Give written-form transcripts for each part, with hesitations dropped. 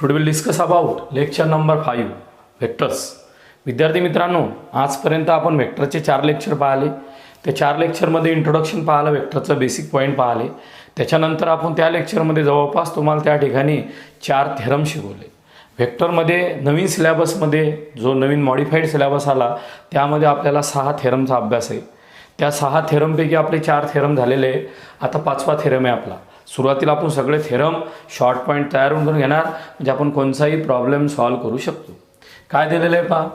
Today will discuss about lecture number 5 vectors. विद्यार्थी मित्रांनो, आजपर्यंत आपण व्हेक्टरचे 4 लेक्चर पाहिले. ते 4 लेक्चरमध्ये इंट्रोडक्शन पाहिलं, व्हेक्टरचं बेसिक पॉईंट पाहिले. त्याच्यानंतर आपण त्या लेक्चरमध्ये जवळपास तुम्हाला त्या ठिकाणी 4 थेरम शिकवले. व्हेक्टरमध्ये नवीन सिलेबसमध्ये जो नवीन मॉडिफाईड सिलेबस आला त्यामध्ये आपल्याला 6 थेरमचा अभ्यास आहे. त्या 6 थेरमपैकी आपले 4 थेरम झालेले आहे. आता 5वा थेरम आहे आपला. सुरुवातीला आपण सगळे थेरम शॉर्ट पॉईंट तयार करून घेणार, म्हणजे आपण कोणताही प्रॉब्लेम सॉल्व करू शकतो. काय दिलेलं आहे पहा.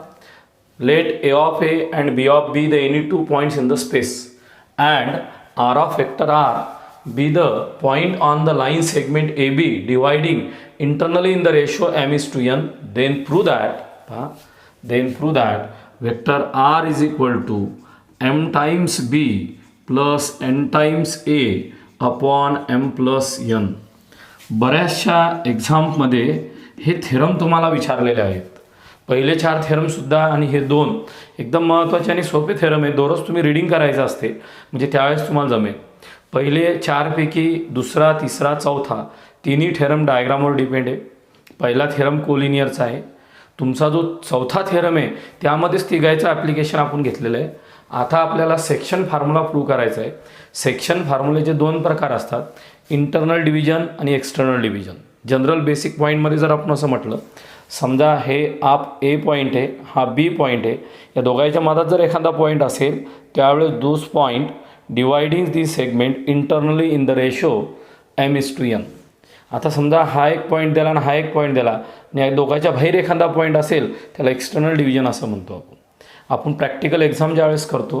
Let A of A and B of B the any 2 points in the space and R of vector R B the point on the line segment A B dividing internally in the ratio m is to n, then prove that vector r is equal to m times b plus n times a upon m plus n. बऱ्याचशा एक्झाममध्ये हे theorem तुम्हाला विचारलेले आहेत. पहिले 4 थेरमसुद्धा आणि हे 2 एकदम महत्त्वाचे आणि सोपे थेरम आहे. दररोज तुम्ही रीडिंग करायचं असते, म्हणजे त्यावेळेस तुम्हाला जमेल. पहिले 4 पैकी दुसरा, तिसरा, चौथा तिन्ही थेरम डायग्रामवर डिपेंड आहे. पहिला थेरम कोलिनियरचा आहे. तुमचा जो चौथा थेरम आहे त्यामध्येच तिघायचं ॲप्लिकेशन आपण घेतलेलं आहे. आता आपल्याला सेक्शन फॉर्म्युला प्रूव्ह करायचा आहे. सेक्शन फॉर्म्युलेचे 2 प्रकार असतात, इंटरनल डिव्हिजन आणि एक्सटर्नल डिव्हिजन. जनरल बेसिक पॉईंटमध्ये जर आपण असं म्हटलं, समजा हे आप ए पॉईंट आहे, हा बी पॉईंट आहे, या दोघांच्या मधात जर एखादा पॉईंट असेल त्यावेळेस those point dividing the segment internally in the ratio m is to n. आता समजा हा एक पॉईंट दिला आणि हा एक पॉईंट दिला आणि या दोघांच्या बाहेर एखादा पॉईंट असेल त्याला एक्सटर्नल डिव्हिजन असं म्हणतो आपण. आपण प्रॅक्टिकल एक्झाम ज्यावेळेस करतो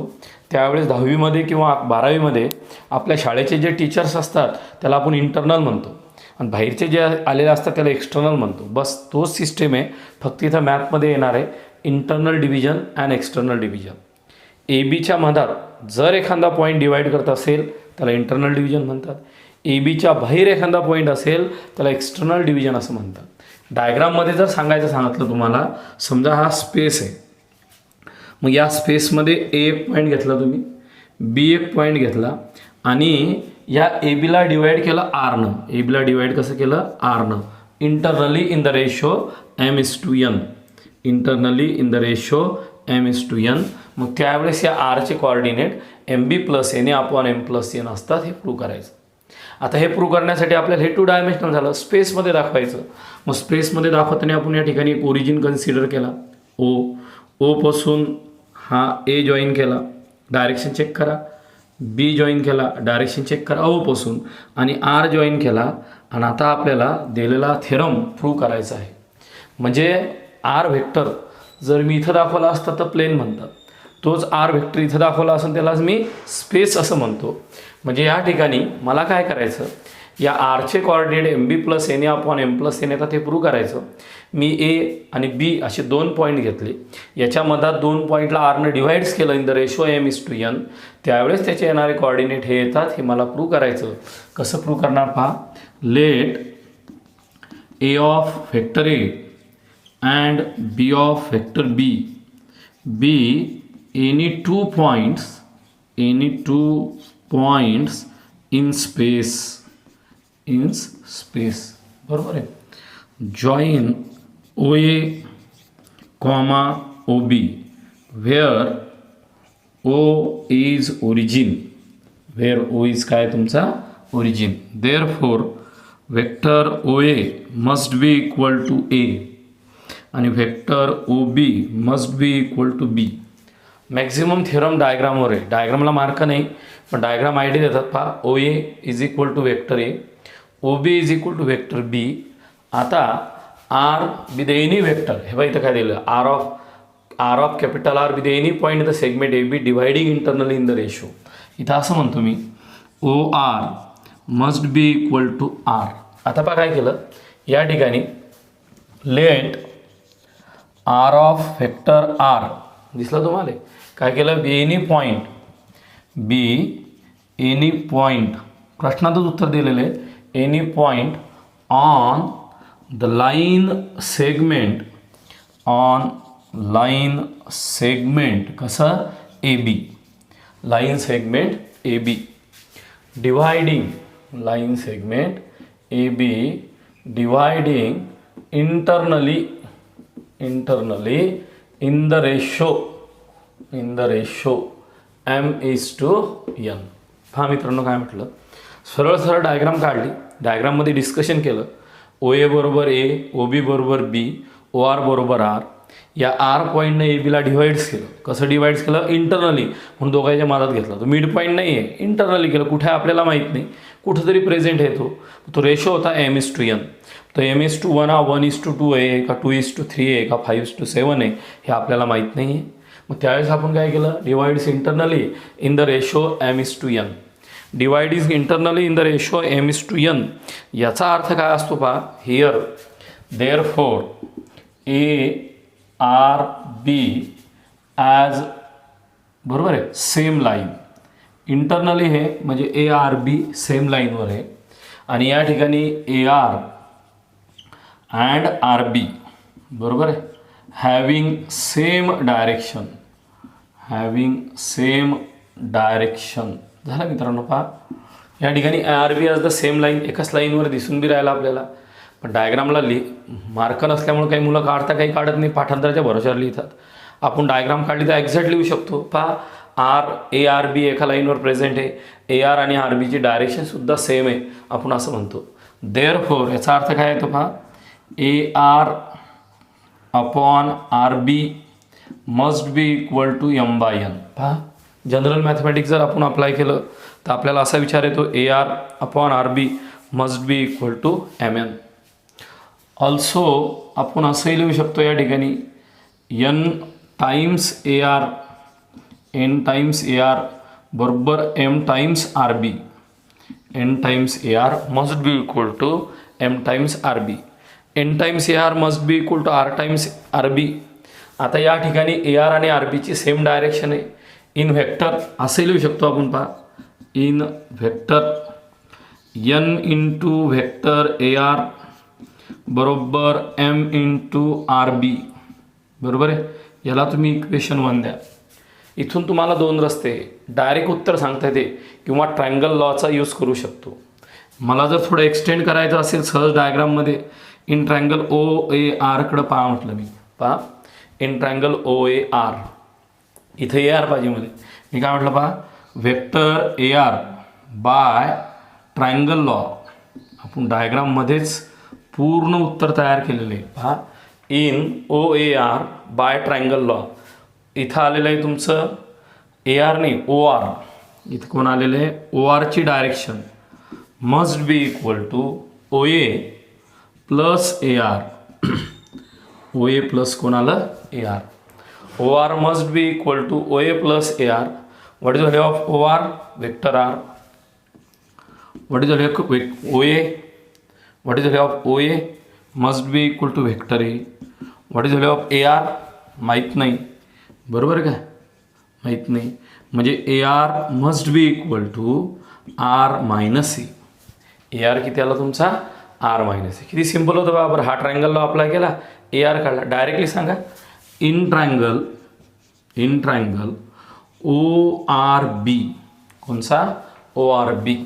त्यावेळेस 10वीमध्ये किंवा 12वीमध्ये आपल्या शाळेचे जे टीचर्स असतात त्याला आपण इंटरनल म्हणतो आणि बाहेरचे जे आलेले असतात त्याला एक्सटर्नल म्हणतो. बस तोच सिस्टेम आहे, फक्त इथं मॅथमध्ये येणार आहे internal division and external division. A बीच्या मधात जर एखादा पॉईंट डिवाईड करत असेल त्याला इंटरनल डिव्हिजन म्हणतात. ए बीच्या बाहेर एखादा पॉईंट असेल त्याला एक्सटर्नल डिव्हिजन असं म्हणतात. डायग्राममध्ये जर सांगितलं तुम्हाला, समजा हा स्पेस आहे, मग या स्पेसमध्ये ए एक पॉईंट घेतला, तुम्ही बी एक पॉईंट घेतला आणि या ए बीला डिवाईड केलं आरनं. ए बीला डिवाईड कसं केलं? आरनं. Internally in the ratio m is to n. Internally in the ratio m is to n. मग त्यावेळेस या आरचे coordinate mb plus n upon m plus n असतात. हे प्रूव्ह करायचं. आता हे प्रूव्ह करण्यासाठी आपल्याला हे 2 डायमेन्शनल झालं, स्पेसमध्ये दाखवायचं. मग स्पेसमध्ये दाखवताना आपण या ठिकाणी एक ओरिजिन कन्सिडर केला, ओपासून हा ए जॉईन केला, डायरेक्शन चेक करा. बी जॉईन केला, डायरेक्शन चेक करा ओपासून, आणि आर जॉईन केला. आणि आता आपल्याला दिलेला थेरम प्रूव्ह करायचा आहे. म्हणजे आर व्हेक्टर जर मी इथं दाखवला असता तर प्लेन म्हणतात, तोच आर व्हेक्टर इथं दाखवला असेल त्यालाच मी स्पेस असं म्हणतो. म्हणजे या ठिकाणी मला काय करायचं, या आरचे कोऑर्डिनेट एम बी plus n upon M plus n येतात, ते प्रूव्ह करायचं. मी ए आणि बी असे 2 पॉईंट घेतले, याच्या मधात 2 पॉईंटला आरनं डिवाईड्स केलं in the ratio m is to n. त्यावेळेस त्याचे येणारे कोऑर्डिनेट हे येतात. हे मला प्रूव्ह करायचं. कसं प्रूव्ह करणार पहा. Let A of vector A and B of vector B be any 2 points in space. बरोबर आहे. Join O A comma O B where O is origin. Where O is काय तुमचा origin. Therefore vector O A must be equal to A आणि vector O B must be equal to B. Maximum theorem डायग्रामवर आहे. डायग्रामला mark नाही, पण diagram आयडी देतात पहा. O A is equal to vector A, O B is equal to vector B. आता आर विथ एनी वेक्टर, हे बघा इथं काय दिलं, R of capital R with any point in the segment A B dividing internally in the ratio. इथं असं म्हणतो मी O R must be equal to R. आता पहा काय केलं, या ठिकाणी let R of vector R दिसलं तुम्हाला. काय केलं, एनी पॉईंट प्रश्नातच उत्तर दिलेलं आहे. Any point on the line segment कसं A B, line segment A B dividing line segment A B dividing internally in the ratio m:n. पहा मित्रांनो काय म्हटलं, सरळ सरळ डायग्राम काढली, डायग्राममध्ये डिस्कशन केलं, ओ ए बरोबर ए, ओ बी बरोबर बी, ओ आर बरोबर आर. या आर पॉईंटने ए बीला डिवाइड्स केलं. कसं डिवाइड्स केलं? इंटरनली, म्हणून दोघांच्या मधात घेतला. तो मिड पॉईंट नाही आहे, इंटरनली केलं. कुठे आपल्याला माहीत नाही, कुठंतरी प्रेझेंट आहे. तो रेशो होता m:n. तो m:1 हा 1:2 आहे का 2:3 आहे का 5:7 आहे हे आपल्याला माहीत नाही आहे. मग त्यावेळेस आपण काय केलं? Divides internally in the ratio m:n. Divide is internally in the ratio m:n. याचा अर्थ काय असतो पहा, here therefore A R B as, बरोबर आहे, सेम लाईन. इंटरनली हे म्हणजे ए आर बी सेम लाईनवर आहे, आणि या ठिकाणी A R and R B, बरोबर आहे, हॅविंग सेम डायरेक्शन. झालं मित्रांनो. पहा या ठिकाणी A R B as the same line, एकाच लाईनवर दिसून बी राहिला आपल्याला. पण डायग्रामला मार्क नसल्यामुळे काही मुलं काढता, काही काढत नाही, पाठांतराच्या भरोश्यावर लिहितात. आपण डायग्राम काढली तर एक्झॅक्ट लिहू शकतो. पहा ए आर बी एका लाईनवर प्रेझेंट आहे, ए आर आणि आर बीची डायरेक्शनसुद्धा सेम आहे, आपण असं म्हणतो. देअरफॉर याचा अर्थ काय येतो पहा, A R upon R B must be equal to m/n. पहा जनरल मॅथमॅटिक्स जर आपण अप्लाय केलं तर आपल्याला असा विचार येतो, A R upon R B must be equal to mn. ऑल्सो आपण असंही लिहू शकतो या ठिकाणी n टाइम्स ए आर बरोबर m times R B. n times A R must be equal to m times R B. n times A R must be equal to r times R B. आता या ठिकाणी A R आणि R बीची same direction आहे. In vector असंही लिहू शकतो आपण. पहा in vector n into vector A R बरोबर m इंटू आर बी, बरोबर आहे. याला तुम्ही इक्वेशन 1 द्या. इथून तुम्हाला 2 रस्ते, डायरेक्ट उत्तर सांगता येते किंवा ट्रायंगल लॉचा यूज करू शकतो. मला जर थोडं एक्सटेंड करायचं असेल सहज डायग्राममध्ये, इन ट्रायंगल ओ ए आरकडं पहा म्हटलं मी. पहा in triangle O A R, इथं ए आर पाहिजे मध्ये. मी काय म्हटलं पहा, vector A R by triangle law. आपण डायग्राममध्येच पूर्ण उत्तर तयार केलेलं आहे. पहा in O A R by triangle law. इथं आलेलं आहे तुमचं ए आर नाही ओ आर. इथं कोण आलेलं आहे, ओ आरची direction must be equal to O A plus A R. O A plus कोण आलं, A R. O R must be equal to O A plus A R. What is the value of O R, vector R. What is the value of O A, what is the value of O A must be equal to vector A. What is the value of A R, माहीत नाही, बरोबर आहे का, माहीत नाही. म्हणजे A R must be equal to R minus A. A R किती आला तुमचा, आर मायनस ए. किती सिम्पल होतं बाबर. हा ट्रायंगलला अप्लाय केला, ए आर काढला. डायरेक्टली सांगा in triangle O R B, कोणचा, O R B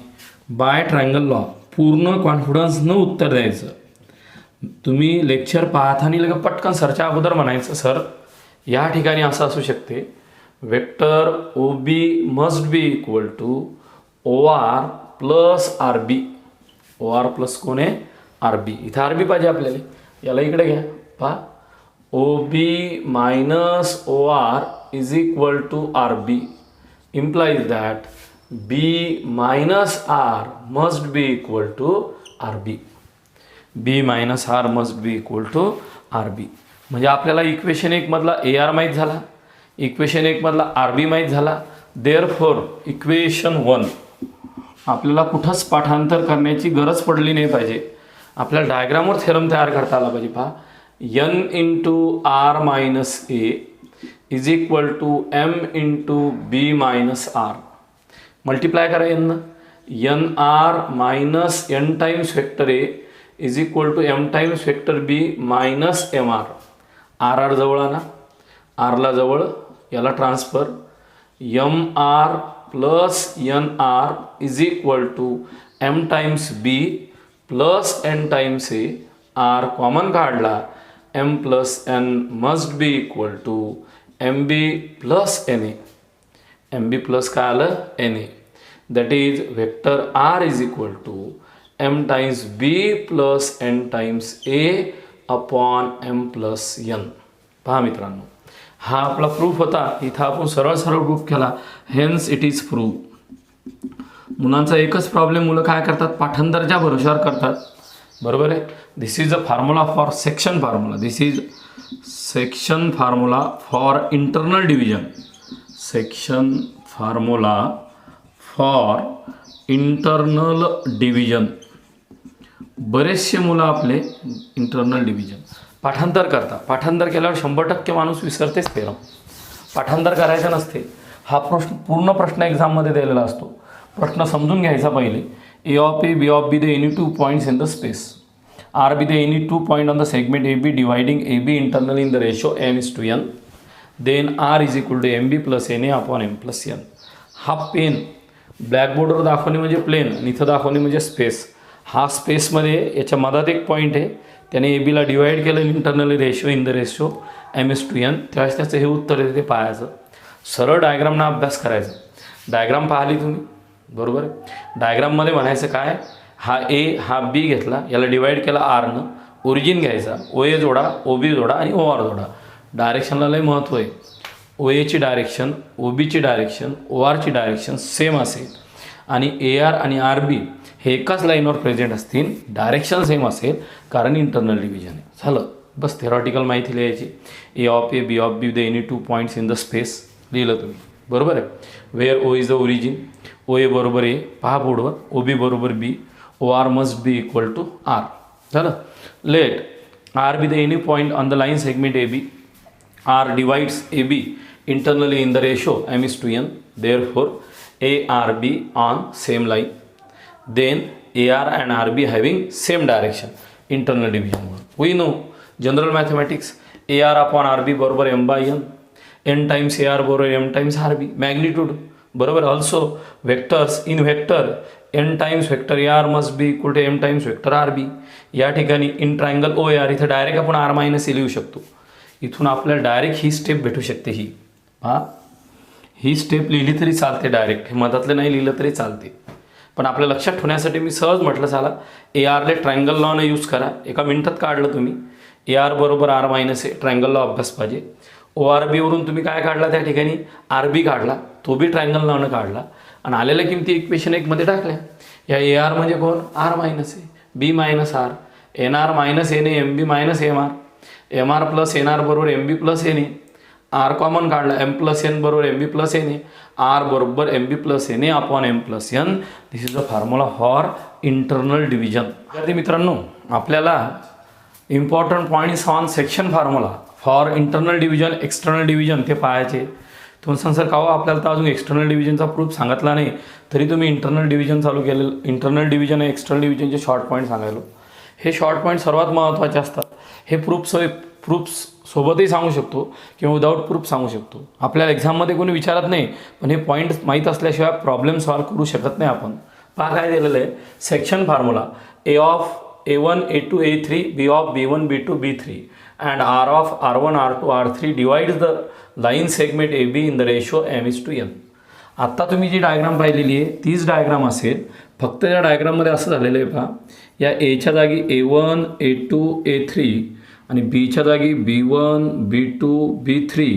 by triangle law. पूर्ण कॉन्फिडन्सनं उत्तर द्यायचं. तुम्ही लेक्चर पाहताना लगेच पटकन सरच्या अगोदर म्हणायचं, सर या ठिकाणी असं असू शकते, vector O B must be equal to O R plus R B. O R plus कोण आहे, आर बी. इथं आर बी पाहिजे आपल्याला. याला इकडे घ्या. पहा O B minus O R is equal to R B implies that b minus r must be equal to rb. b minus r must be equal to rb. म्हणजे आपल्याला equation 1 मधला A R माहीत झाला, equation 1 मधला R B माहीत झाला. Therefore equation 1 आपल्याला कुठंच पाठांतर करण्याची गरज पडली नाही पाहिजे. आपल्याला डायग्रामवर थेरम तयार करता आला पाहिजे. पहा n into R minus A is equal to m into B minus R. Multiply करा n R minus n times vector A is equal to m times vector B minus M R. R R जवळ आणा, आरला जवळ, याला transfer. M R plus n R is equal to m times B plus n times A R common काढला M plus N must be equal to M B plus N A. M B plus काय आलं N A. That is vector R is equal to M times B plus N times A upon M plus N. पहा मित्रांनो, हा आपला proof होता. इथं आपण सरळ सरळ प्रूफ केला. Hence it is proof. मुलांचा एकच प्रॉब्लेम, मुलं काय करतात, पाठांतरच्या भरोशावर करतात. बरोबर आहे. This is a formula for section formula. This is section formula for internal division. Section formula for internal division. बरेचसे मुलं आपले इंटरनल डिव्हिजन पाठांतर करतात. पाठांतर केल्यावर 100% माणूस विसरतेच थेरम. पाठांतर करायचं नसते. हा पूर्ण प्रश्न एक्झाममध्ये दिलेला असतो. प्रश्न समजून घ्यायचा पहिले. A of A B of B the any two points in the space. R B the any two point on the segment A B dividing A B internal in the ratio M is to N. Then R is equal to M B plus N A upon M plus N. हा pen ब्लॅकबोर्डवर दाखवणे म्हणजे plain आणि इथं दाखवणे म्हणजे space. हा स्पेसमध्ये याच्या मधात एक पॉईंट आहे. त्याने ए बीला डिवाईड केलं internally ratio in the ratio M is to N. त्यावेळेस त्याचं हे उत्तर आहे ते पाहायचं. सरळ डायग्रामना अभ्यास करायचा. डायग्राम पाहिली तुम्ही, बरोबर आहे. डायग्राममध्ये म्हणायचं काय, हा ए हा बी घेतला, याला डिवाईड केला आरनं. ओरिजिन घ्यायचा, ओ ए जोडा, ओ बी जोडा आणि ओ आर जोडा. डायरेक्शनला लय महत्त्व आहे. ओ एची डायरेक्शन, ओ बीची डायरेक्शन, ओ आरची डायरेक्शन सेम असेल आणि ए आर आणि आर बी हे एकाच लाईनवर प्रेझेंट असतील. डायरेक्शन सेम असेल कारण इंटरनल डिव्हिजन आहे. झालं, बस थेरॉटिकल माहिती लिहायची. A of A B of B the any two points in the space लिहिलं तुम्ही, बरोबर आहे. Where O is the origin. O A बरोबर ए, पहा बोर्डवर. ओ बी बरोबर B. O R must be equal to R. झालं. Let R B the any point on the line segment A B. R divides A B internally in the ratio m is to n. Therefore a r b on same line. Then a r and r b having same direction. Internal division. We know general mathematics. a r upon r b बरोबर m by n. n times a r बरोबर m times r b. Magnitude बरोबर. Also vectors in vector n times vector a r must be equal to m times vector r b. या ठिकाणी in triangle o a r इथं direct आपण r minus लिहू शकतो. इथून आपल्याला direct ही step भेटू शकते. ही स्टेप लिहिली तरी चालते डायरेक्ट. हे मधातले नाही लिहिलं तरी चालते. पण आपल्या लक्षात ठेवण्यासाठी मी सहज म्हटलं, चला ए आरले ट्रायंगल लॉनं यूज करा. एका मिनिटात काढलं तुम्ही. ए आर बरोबर आर मायनस ए. ट्रायंगल लॉ अभ्यास पाहिजे. ओ आर बीवरून तुम्ही काय काढला त्या ठिकाणी, आर बी काढला. तो बी ट्रायंगल लॉनं काढला आणि आलेल्या किमती इक्वेशन एकमध्ये टाकल्या. या ए आर म्हणजे कोण, R minus A. B minus R. N R minus N A. M B minus M R. M R plus N R बरोबर M B plus N A. R common काढला, एम प्लस एन बरोबर M B plus N A. R बरोबर M B plus N A upon M plus N. This is a formula for internal division. विद्यार्थी मित्रांनो, आपल्याला important points on section formula for internal division external division ते पाहायचे. तुम्ही सांग sir का हो आपल्याला तर अजून एक्सटर्नल डिव्हिजनचा प्रूफ सांगितला नाही, तरी तुम्ही इंटरनल डिव्हिजन चालू केलेलं. इंटरनल डिव्हिजन आणि एक्सटर्नल डिव्हिजनचे शॉर्ट पॉईंट सांगायलो. हे शॉर्ट पॉईंट सर्वात महत्त्वाचे असतात. हे प्रूफ्स सोबतही सांगू शकतो किंवा विदाऊट प्रूफ सांगू शकतो. आपल्याला एक्झाममध्ये कोणी विचारत नाही, पण हे पॉईंट माहीत असल्याशिवाय प्रॉब्लेम सॉल्व्ह करू शकत नाही आपण. पहा काय दिलेलं आहे, section formula A of A one A two A three B of B one B two B three and R of R one R two R three divides the line segment A B in the ratio M is to N. आत्ता तुम्ही जी diagram पाहिलेली आहे तीच diagram असेल, फक्त या डायग्राममध्ये असं झालेलं आहे. पहा, या एच्या जागी A one A two A three आणि बीच्या जागी B one B two B three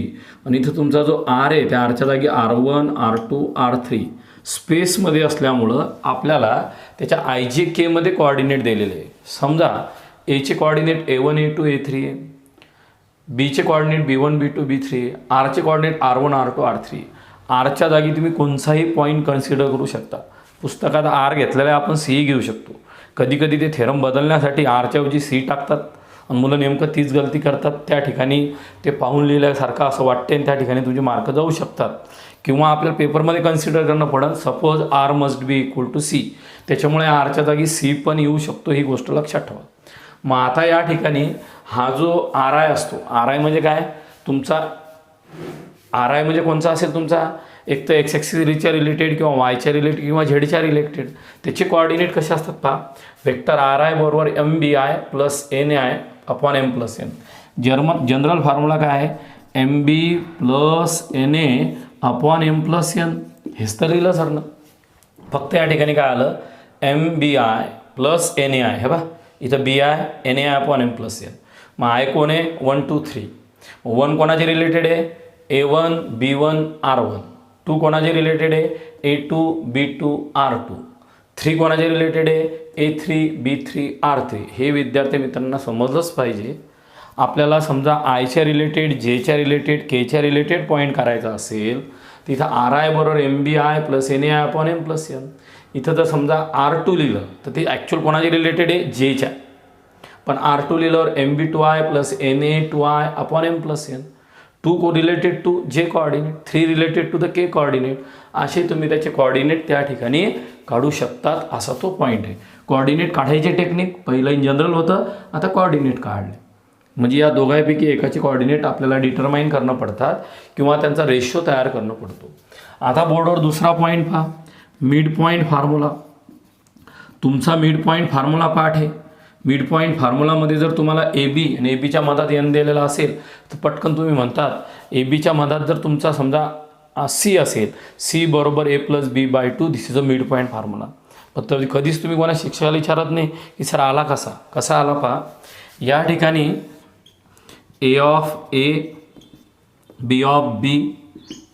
आणि इथं तुमचा जो आर आहे त्या आरच्या जागी R one R two R three स्पेसमध्ये असल्यामुळं आपल्याला त्याच्या आय जे केमध्ये कोऑर्डिनेट दिलेले आहे. समजा एचे coordinate A one A two A three आहे, बीचे coordinate B one B two B three आहे, आरचे coordinate R one R two R three. आरच्या जागी तुम्ही कोणताही पॉईंट कन्सिडर करू शकता. पुस्तकात आर घेतलेला आहे, आपण सी घेऊ शकतो. कधी कधी ते थेरम बदलण्यासाठी आरच्या ऐवजी सी टाकतात आणि मुलं नेमकं तीच गलती करतात. त्या ठिकाणी ते पाहून लिहिल्यासारखं असं वाटते आणि त्या ठिकाणी तुझे मार्क जाऊ शकतात. किंवा आपल्याला पेपरमध्ये कन्सिडर करणं पडेल, suppose R must be equal to C, त्याच्यामुळे आरच्या जागी सी पण येऊ शकतो. ही गोष्ट लक्षात ठेवा. मग आता या ठिकाणी हा जो आर आय असतो, आर आय म्हणजे काय तुमचा, आर आय म्हणजे कोणचा असेल तुमचा एक तर एक्स ॲक्सिसच्या रिलेटेड किंवा वायच्या रिलेटेड किंवा झेडच्या रिलेटेड. त्याचे कोऑर्डिनेट कसे असतात पहा. वेक्टर आर आय बरोबर M B I plus N I upon M plus N. General formula काय आहे, M B plus N A upon M plus N. हेच तर लिहिलं सर ना. फक्त या ठिकाणी काय आलं, M B I plus N A I. हे बा इथं B I N A I upon M plus N. मग आय कोण आहे, 1 2 3. 1 कोणाचे रिलेटेड आहे, A1 B1 R1. 2 कोणाचे रिलेटेड आहे, A2 B2 R2. 3 कोणाचे रिलेटेड आहे, A3 B3 R3. हे विद्यार्थी मित्रांना समजलंच पाहिजे. आपल्याला समजा आयच्या रिलेटेड, जेच्या रिलेटेड, केच्या रिलेटेड पॉईंट करायचा असेल तिथं आर आय बरोबर M B I plus N A I upon M plus N. इथं जर समजा R2 लिहिलं तर ते ॲक्च्युअल कोणाचे रिलेटेड आहे, जेच्या. पण R2 लिहिल्यावर M B two I plus N A two I upon M plus N. 2 related to J coordinate, 3 related to the K coordinate. असे तुम्ही त्याचे कॉर्डिनेट त्या ठिकाणी काढू शकतात. असा तो पॉईंट आहे. कॉर्डिनेट काढायचे टेक्निक पहिलं इन जनरल होतं, आता कॉर्डिनेट काढले. म्हणजे या दोघांपैकी एकाचे कॉर्डिनेट आपल्याला डिटरमाइन करणं पडतात किंवा त्यांचा रेशो तयार करणं पडतो. आता बोर्डवर दुसरा पॉईंट पहा, मिड पॉईंट फॉर्म्युला. तुमचा मिड पॉईंट फॉर्म्युला पाठ आहे. मिड पॉईंट फॉर्म्युलामध्ये जर तुम्हाला ए बी आणि ए बीच्या मधात एन दिलेला असेल तर पटकन तुम्ही म्हणतात ए बीच्या मधात जर तुमचा समजा सी असेल, सी बरोबर A plus B by 2. This is a midpoint formula. फक्त कधीच तुम्ही कोणा शिक्षकाला विचारत नाही की सर आला कसा आला पहा. या ठिकाणी A of A, B of B,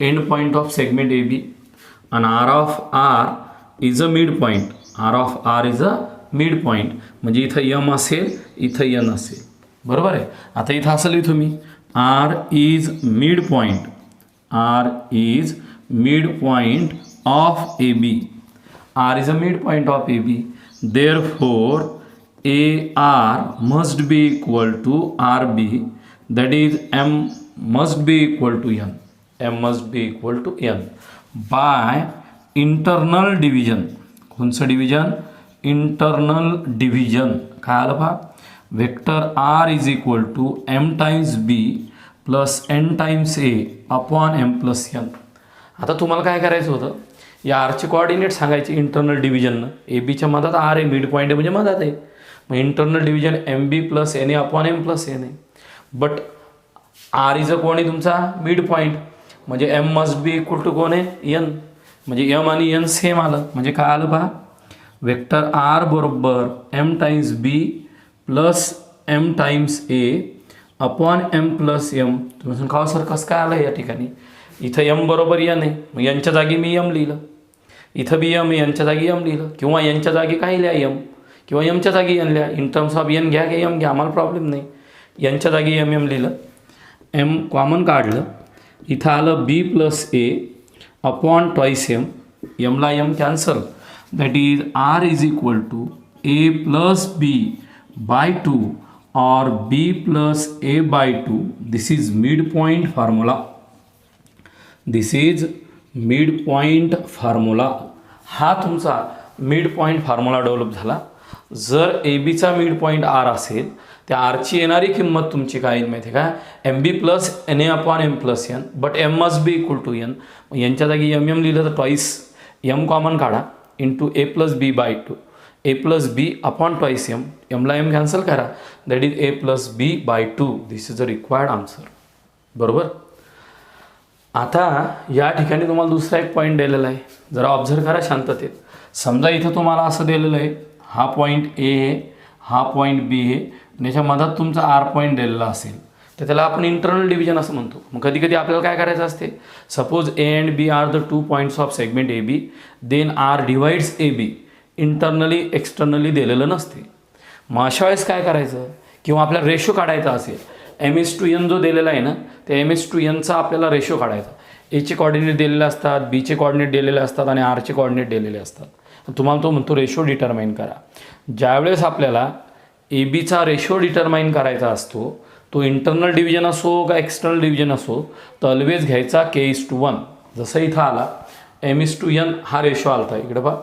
end point of segment A B आणि R of R is a midpoint. R of R is a mid point. म्हणजे इथं यम असेल, इथं एन असेल. बरोबर आहे. आता इथं असं लिहितो मी, R is midpoint. R is midpoint of A B. R is a midpoint of A B. Therefore A R must be equal to R B. That is M must be equal to N. M must be equal to N by internal division. कोणचं division, internal division. काय आलं पहा, vector R is equal to M times B plus N times A upon M plus N. आता तुम्हाला काय करायचं होतं, या आरचे कोऑर्डिनेट सांगायचे इंटरनल डिव्हिजननं. ए बीच्या मधात आर आहे, मिड पॉईंट आहे म्हणजे मधात आहे. मग internal division M B plus N A upon M plus N आहे. बट आर इज अ कोण आहे तुमचा मिड पॉईंट, म्हणजे M must be equal to कोण आहे, एन. म्हणजे एम आणि एन सेम आलं. म्हणजे काय आलं पहा, वेक्टर आर बरोबर M times B plus M times A upon M plus M. तुम्ही म्हणून का सर कसं काय आलं या ठिकाणी, इथं एम बरोबर एन आहे, मग यांच्या जागी मी एम लिहिलं. इथं बी एम आहे, यांच्या जागी एम लिहिलं. किंवा यांच्या जागी काही लिहा एम, किंवा एमच्या जागी एन लिहा. इन टर्म्स ऑफ एन घ्या की एम घ्या, आम्हाला प्रॉब्लेम नाही. यांच्या जागी एम एम लिहिलं, एम कॉमन काढलं. इथं आलं B plus A upon twice M. एमला M cancel. that is r is equal to a plus b by 2 or b plus a by 2. This is midpoint formula. This is midpoint formula. हा तुमचा midpoint formula develop झाला. जर ए बीचा mid point R असेल त्या आरची येणारी किंमत तुमची काय येईल माहिती आहे का, M B plus N A upon M plus N. But M must be equal to N. यांच्या जागी एम एम लिहिलं तर ट्वाईस एम कॉमन काढा into A plus B by 2. A plus B upon twice M. एमला M cancel करा. That is A plus B by 2. This is a required answer. बरोबर. आता या ठिकाणी तुम्हाला दुसरा एक पॉईंट दिलेला आहे, जरा ऑब्झर्व करा शांततेत. समजा इथं तुम्हाला असं दिलेलं आहे, हा पॉईंट ए आहे, हा पॉईंट बी आहे, आणि याच्या मधात तुमचा आर पॉईंट दिलेला असेल तर त्याला आपण इंटरनल डिव्हिजन असं म्हणतो. मग कधी कधी आपल्याला काय करायचं असते, suppose A and B are the 2 points of segment A B, then R divides A B. Internally externally दिलेलं नसते. मग अशा वेळेस काय करायचं, किंवा आपल्याला रेशो काढायचा असेल, एम एस टू एन जो दिलेला आहे ना, त्या एम एस टू एनचा आपल्याला रेशो काढायचा. एचे कॉर्डिनेट दिलेले असतात, बीचे कॉर्डिनेट दिलेले असतात आणि आरचे कॉर्डिनेट दिलेले असतात. तुम्हाला तो म्हणतो रेशो डिटरमाइन करा. ज्यावेळेस आपल्याला ए बीचा रेशो डिटरमाइन करायचा असतो, तो इंटरनल डिव्हिजन असो का एक्सटर्नल डिव्हिजन असो, तर ऑलवेज घ्यायचा k:1. जसं इथं आला m:n हा रेशो आलता. इकडे पहा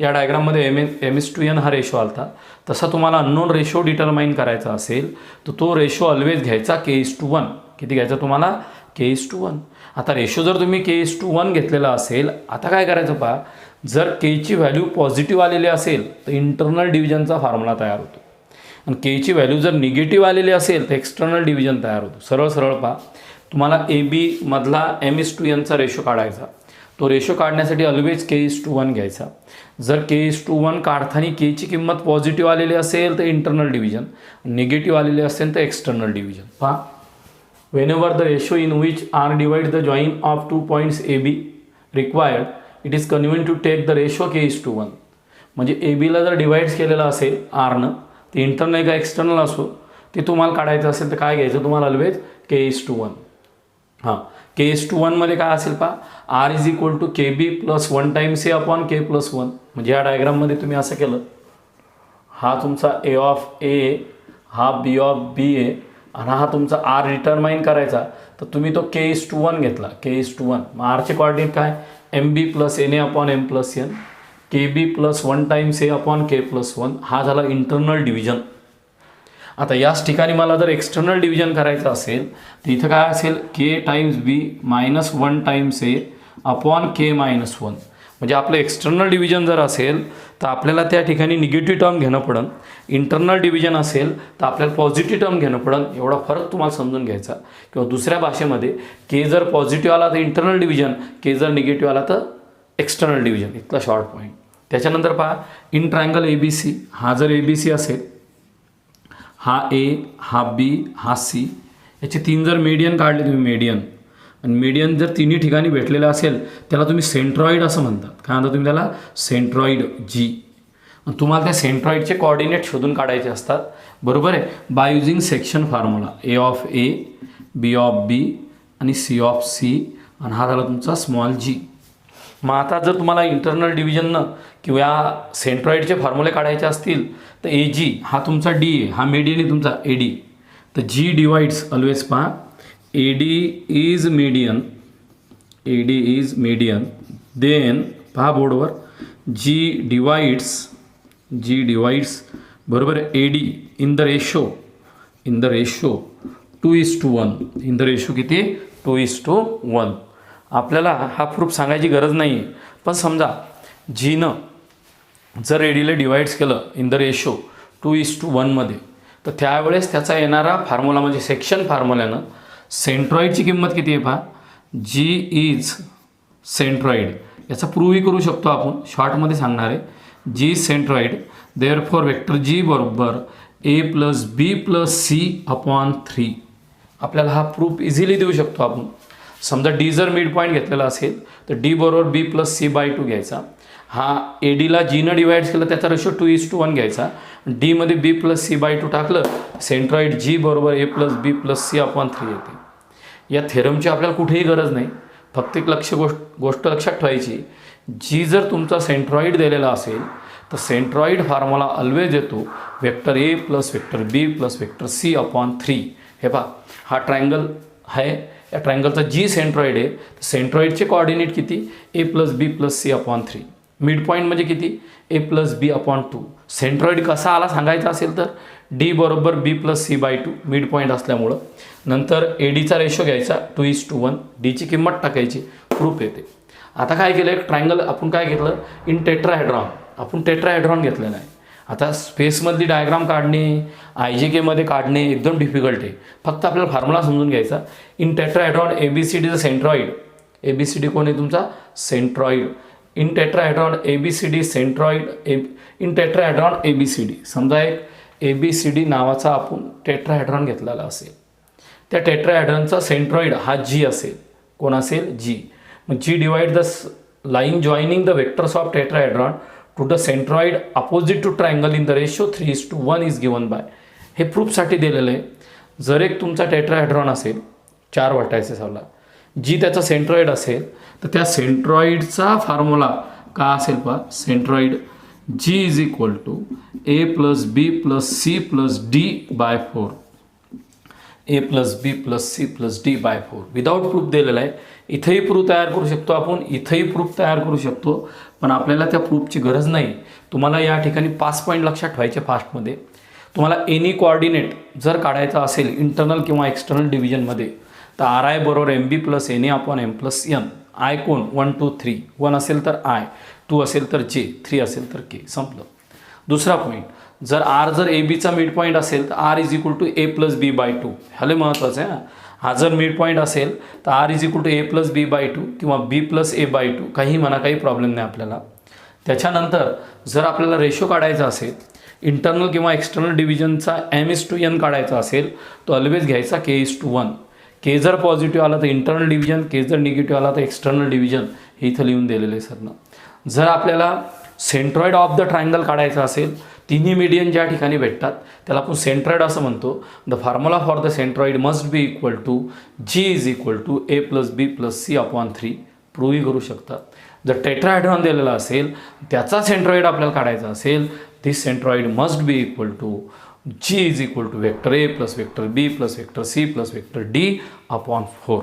या डायग्राममध्ये m:n हा रेशो आलता. तसा तुम्हाला अननोन रेशो डिटरमाइन करायचा असेल तर तो रेशो ऑलवेज घ्यायचा k:1. किती घ्यायचा तुम्हाला, K:1. आता रेशो जर तुम्ही K:1 घेतलेला असेल, आता काय करायचं पहा, जर Kची व्हॅल्यू पॉझिटिव्ह आलेली असेल तर इंटरनल डिव्हिजनचा फॉर्म्युला तयार होतो, आणि Kची व्हॅल्यू जर निगेटिव्ह आलेली असेल तर एक्सटर्नल डिव्हिजन तयार होतो. सरळ सरळ पहा, तुम्हाला AB मधला M:1 चा रेशो काढायचा. तो रेशो काढण्यासाठी ऑलवेज K:1 घ्यायचा. जर K:1 काढताना Kची किंमत पॉझिटिव्ह आलेली असेल तर इंटरनल डिव्हिजन, निगेटिव्ह आलेली असेल तर एक्सटर्नल डिव्हिजन. पहा, whenever the ratio in which R divides the join of 2 points AB required, it is convenient to take the ratio K:1. म्हणजे ABला जर डिवाइड्स केलेलं असेल Rनं, ते इंटरनल का एक्सटर्नल असो, ते तुम्हाला काढायचं असेल तर काय घ्यायचं तुम्हाला ऑलवेज K:1. हां, K:1 मध्ये काय असेल पहा, R is equal to KB plus 1 times A upon K+1. म्हणजे या डायग्राममध्ये तुम्ही असं केलं, हा तुमचा A ऑफ A, हा B ऑफ B आहे, आणि हा तुमचा R डिटरमाइन करायचा, तर तुम्ही तो K:1 घेतला. K:1 मग Rचे कॉर्डिनेट काय, MB plus NA upon M+N, KB plus 1 times A upon K+1. हा झाला इंटरनल डिव्हिजन. आता याच ठिकाणी मला जर एक्सटर्नल डिव्हिजन करायचं असेल तर इथं काय असेल, K times B minus 1 times A upon K-1. म्हणजे आपलं एक्सटर्नल डिव्हिजन जर असेल तर आपल्याला त्या ठिकाणी निगेटिव्ह टर्म घेणं पडन, इंटरनल डिव्हिजन असेल तर आपल्याला पॉझिटिव्ह टर्म घेणं पडन. एवढा फरक तुम्हाला समजून घ्यायचा. किंवा दुसऱ्या भाषेमध्ये K जर पॉझिटिव्ह आला तर इंटरनल डिव्हिजन, K जर निगेटिव्ह आला तर एक्सटर्नल डिव्हिजन. इथला शॉर्ट पॉईंट. त्याच्यानंतर पहा, इन ट्रायंगल ABC, हा जर ABC असेल, हा A, हा B, हा C, याचे 3 जर मीडियन काढले तुम्ही, मीडियन, आणि मीडियन जर तिन्ही ठिकाणी भेटलेलं असेल त्याला तुम्ही सेंट्रॉइड असं म्हणतात. काय म्हणता तुम्ही त्याला, सेंट्रॉइड G. तुम्हाला त्या सेंट्रॉइडचे कॉर्डिनेट शोधून काढायचे असतात, बरोबर आहे, by using section formula. A of A, B of B आणि C ऑफ C, आणि हा झाला तुमचा स्मॉल g. मग आता जर तुम्हाला इंटरनल डिव्हिजननं किंवा सेंट्रॉइडचे फॉर्म्युले काढायचे असतील तर AG हा तुमचा D आहे, हा मीडियन आहे तुमचा AD. तर G डिवाइड्स ऑलवेज पहा, AD is median, AD is median, then पहा बोर्डवर, G डिवाइड्स बरोबर AD in the ratio 2:1. In the ratio किती, 2:1. आपल्याला हा प्रूफ सांगायची गरज नाही आहे, पण समजा जीनं जर एडीला डिवाइड्स केलं इन द रेशो 2:1 मध्ये, तर त्यावेळेस त्याचा येणारा फॉर्म्युला म्हणजे सेक्शन फॉर्म्युल्यानं सेंट्रॉइडची किंमत किती आहे पहा, जी इज सेंट्रॉइड. याचा प्रूव्हही करू शकतो आपण, शॉर्टमध्ये सांगणार आहे. जी सेंट्रॉइड, देअरफॉर वेक्टर जी बरोबर A plus B plus C upon 3. आपल्याला हा प्रूफ इझिली देऊ शकतो आपण. समजा D जर मिड पॉईंट घेतलेला असेल तर D बरोबर B प्लस C/2 घ्यायचा. हा ADला Gनं डिवाइड केलं त्याचा रेशो 2:1 घ्यायचा. D मध्ये B प्लस C/2 टाकलं, सेंट्रॉइड G बरोबर A plus B plus C upon 3 येते. या थेरमची आपल्याला कुठेही गरज नाही, फक्त एक गोष्ट लक्षात ठेवायची, जी जर तुमचा सेंट्रॉइड दिलेला असेल तर सेंट्रॉइड फॉर्म्युला ऑलवेज येतो vector A plus vector B plus vector C upon 3. हे पहा, हा ट्रायंगल आहे, या ट्रायंगलचा जी सेंट्रॉइड आहे, सेंट्रॉइडचे कॉर्डिनेट किती, A plus B plus C upon 3. Mid point म्हणजे किती, A plus B upon 2. Centroid कसा आला सांगायचा असेल तर D बरोबर B plus C/2 mid point असल्यामुळं. नंतर ADचा रेशो घ्यायचा 2:1, Dची किंमत टाकायची, प्रूफ येते. आता काय केलं, एक ट्रायंगल आपण काय घेतलं, इन टेट्राहेड्रॉन. आपण टेट्राहेड्रॉन घेतलेला आहे. आता स्पेसमधली डायग्राम काढणे, IJKमध्ये काढणे एकदम डिफिकल्ट आहे, फक्त आपल्याला फॉर्म्युला समजून घ्यायचा. In tetrahedron ABCD centroid, ABCD कोण आहे तुमचा, centroid. In tetrahedron ABCD centroid, in tetrahedron ABCD. समजा एक ABCD नावाचा आपण टेट्राहेड्रॉन घेतलेला असेल, त्या टेट्राहेड्रॉनचा सेंट्रॉइड हा G असेल. कोण असेल, G. मग G divide the line joining the vectors of tetrahedron to the centroid opposite to triangle in the ratio 3:1 is given by. हे प्रूफसाठी दिलेलं आहे. जर एक तुमचा टेट्राहेड्रॉन असेल 4 व्हर्टायसेसवाला, जी त्याचा सेंट्रॉइड असेल तर त्या सेंट्रॉइडचा फॉर्म्युला का असेल पहा, centroid G is equal to A plus B plus C plus D/4. A plus B plus C plus D/4. Without proof दिलेला आहे. इथंही प्रूफ तयार करू शकतो आपण, इथंही प्रूफ तयार करू शकतो, पण आपल्याला त्या प्रूफची गरज नाही. तुम्हाला या ठिकाणी 5 पॉईंट लक्षात ठेवायचे फास्टमध्ये. तुम्हाला एनी कोऑर्डिनेट जर काढायचा असेल इंटरनल किंवा एक्सटर्नल डिव्हिजनमध्ये, तर आर आय बरोबर M B plus N A upon M plus N. I कोण 1 2 3, 1 असेल तर आय, 2 असेल तर जे, 3 असेल तर के. संपलं. दुसरा पॉईंट, जर आर जर ए बीचा मिड पॉईंट असेल तर R is equal to A plus B by 2. ह्याला महत्त्वाचं आहे ना. हा जर मिड पॉईंट असेल तर R is equal to A plus B by 2 किंवा बी प्लस ए बाय 2, काही म्हणा, काही प्रॉब्लेम नाही आपल्याला. त्याच्यानंतर जर आपल्याला रेशो काढायचा असेल, इंटरनल किंवा एक्सटर्नल डिव्हिजनचा M:n काढायचा असेल, तो ऑलवेज घ्यायचा K:1. के जर पॉझिटिव्ह आला तर इंटरनल डिव्हिजन, के जर निगेटिव्ह आला तर एक्सटर्नल डिव्हिजन. हे इथं लिहून दिलेलं आहे सरनं. जर आपल्याला सेंट्रॉइड ऑफ द ट्रायंगल काढायचं असेल, तिन्ही मीडियन ज्या ठिकाणी भेटतात त्याला आपण सेंट्रॉइड असं म्हणतो. The formula for the centroid must be equal to G is equal to A plus B plus C upon 3. प्रूव्हही करू शकतात. जर टेट्राहेड्रॉन दिलेला असेल, त्याचा सेंट्रॉइड आपल्याला काढायचा असेल, this centroid must be equal to G is equal to vector A plus vector B plus vector C plus vector D upon 4.